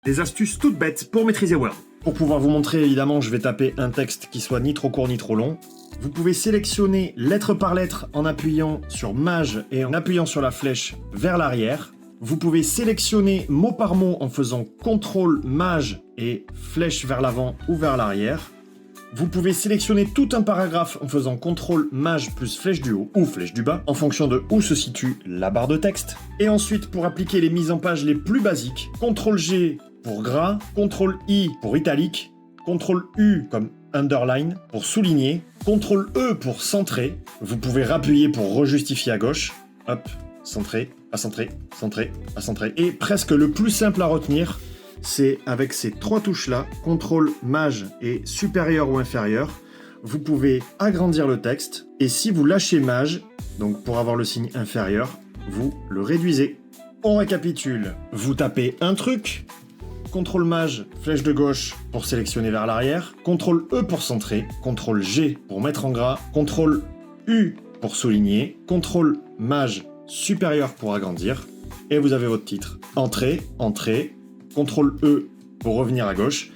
Des astuces toutes bêtes pour maîtriser Word. Pour pouvoir vous montrer, évidemment, je vais taper un texte qui soit ni trop court ni trop long. Vous pouvez sélectionner lettre par lettre en appuyant sur Maj et en appuyant sur la flèche vers l'arrière. Vous pouvez sélectionner mot par mot en faisant CTRL Maj et flèche vers l'avant ou vers l'arrière. Vous pouvez sélectionner tout un paragraphe en faisant CTRL Maj plus flèche du haut ou flèche du bas en fonction de où se situe la barre de texte. Et ensuite, pour appliquer les mises en page les plus basiques, CTRL G pour gras, CTRL I pour italique, CTRL U comme underline pour souligner, CTRL E pour centrer. Vous pouvez rappuyer pour rejustifier à gauche. Hop, centrer, à centrer, centrer, à centrer. Et presque le plus simple à retenir, c'est avec ces trois touches-là, CTRL, Maj et supérieur ou inférieur, vous pouvez agrandir le texte. Et si vous lâchez Maj, donc pour avoir le signe inférieur, vous le réduisez. On récapitule. Vous tapez un truc, CTRL Maj, flèche de gauche pour sélectionner vers l'arrière, CTRL E pour centrer, CTRL G pour mettre en gras, CTRL U pour souligner, CTRL Maj supérieur pour agrandir, et vous avez votre titre. Entrée, entrée, CTRL E pour revenir à gauche.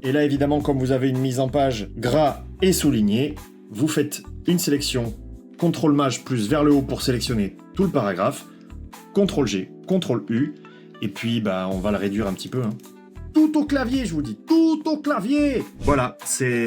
Et là, évidemment, comme vous avez une mise en page gras et souligné, vous faites une sélection CTRL Maj plus vers le haut pour sélectionner tout le paragraphe, CTRL G, CTRL U, et puis on va le réduire un petit peu. Tout au clavier, je vous dis, tout au clavier. Voilà, c'est